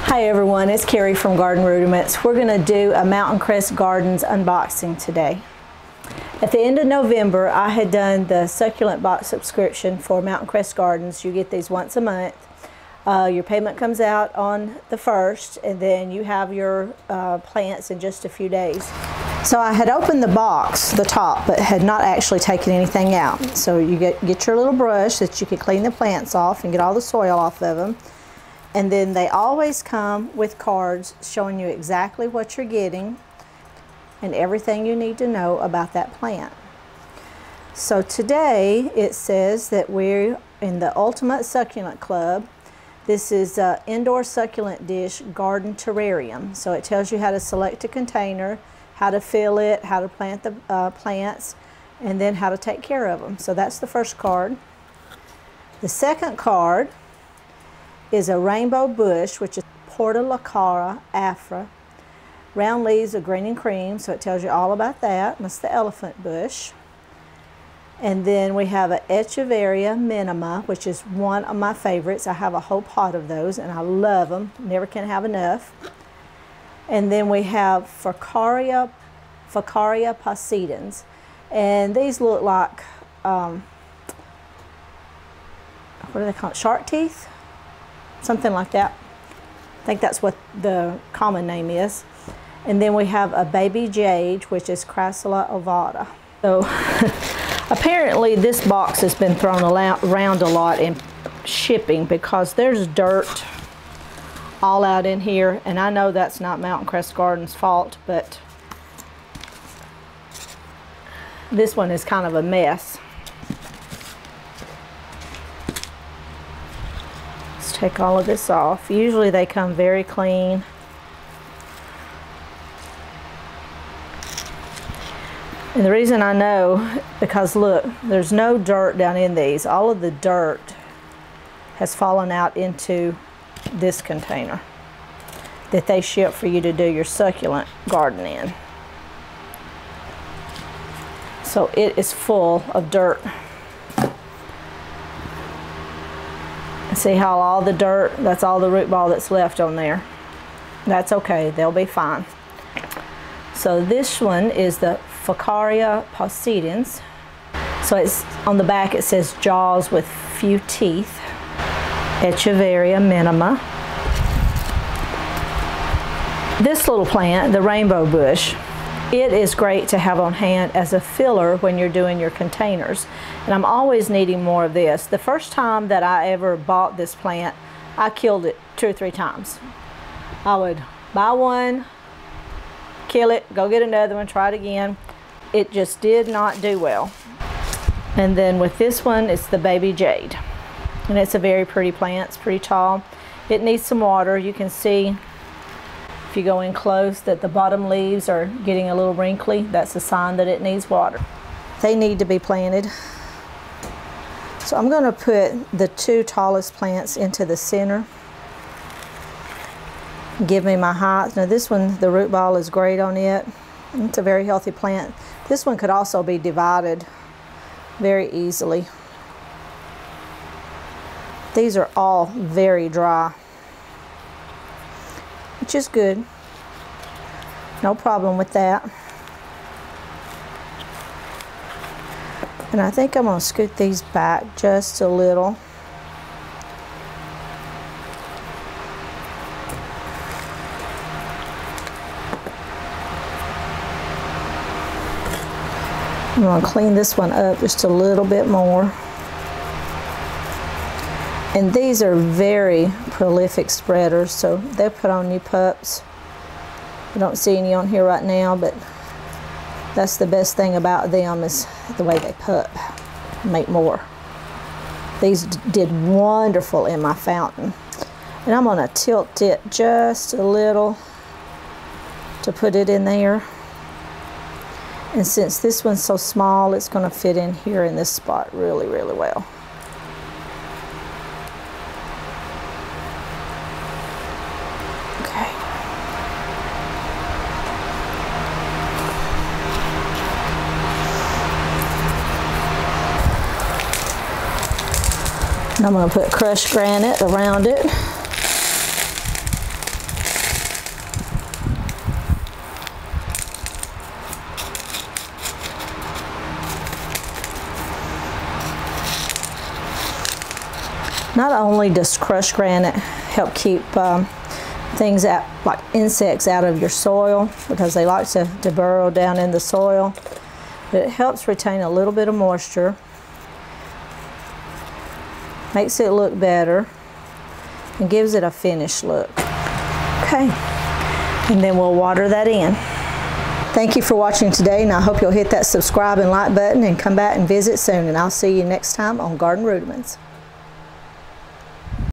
Hi everyone, it's Carrie from Garden Rudiments. We're going to do a Mountain Crest Gardens unboxing today. At the end of November, I had done the succulent box subscription for Mountain Crest Gardens. You get these once a month. Your payment comes out on the 1st, and then you have your plants in just a few days. So I had opened the box, the top, but had not actually taken anything out. So you get your little brush that you can clean the plants off and get all the soil off of them. And then they always come with cards showing you exactly what you're getting and everything you need to know about that plant. So today it says that we're in the Ultimate Succulent Club. This is an indoor succulent dish garden terrarium. So it tells you how to select a container, how to fill it, how to plant the plants, and then how to take care of them. So that's the first card. The second card is a rainbow bush, which is Portulacara afra. Round leaves of green and cream, so it tells you all about that. That's the elephant bush. And then we have an Echeveria minima, which is one of my favorites. I have a whole pot of those, and I love them. Never can have enough. And then we have Ficaria possidens. And these look like, what do they call it? Shark teeth? Something like that. I think that's what the common name is. And then we have a baby jade, which is Crassula ovata. So apparently this box has been thrown around a lot in shipping because there's dirt all out in here. And I know that's not Mountain Crest Gardens' fault, but this one is kind of a mess. Take all of this off. Usually they come very clean. And the reason I know, because look, there's no dirt down in these. All of the dirt has fallen out into this container that they ship for you to do your succulent garden in. So it is full of dirt. See how all the dirt, that's all the root ball that's left on there. That's okay, they'll be fine. So this one is the Ficaria possidens. So it's on the back, it says jaws with few teeth. Echeveria minima. This little plant, the rainbow bush, it is great to have on hand as a filler when you're doing your containers. And I'm always needing more of this. The first time that I ever bought this plant, I killed it 2 or 3 times. I would buy one, kill it, go get another one, try it again. It just did not do well. And then with this one, it's the baby jade. And it's a very pretty plant, it's pretty tall. It needs some water. You can see if you go in close that the bottom leaves are getting a little wrinkly. That's a sign that it needs water. They need to be planted. So I'm going to put the 2 tallest plants into the center. Give me my height. Now this one, the root ball is great on it. It's a very healthy plant. This one could also be divided very easily. These are all very dry, which is good. No problem with that. And I think I'm going to scoot these back just a little. I'm going to clean this one up just a little bit more. And these are very prolific spreaders, so they'll put on new pups. I don't see any on here right now, but that's the best thing about them is the way they pup, make more. These did wonderful in my fountain. And I'm going to tilt it just a little to put it in there. And since this one's so small, it's going to fit in here in this spot really, really well. Okay. And I'm going to put crushed granite around it. Not only does crushed granite help keep things out, like insects, out of your soil, because they like to burrow down in the soil, but it helps retain a little bit of moisture, makes it look better, and gives it a finished look. Okay, and then we'll water that in. Thank you for watching today, and I hope you'll hit that subscribe and like button and come back and visit soon, and I'll see you next time on Garden Rudiments.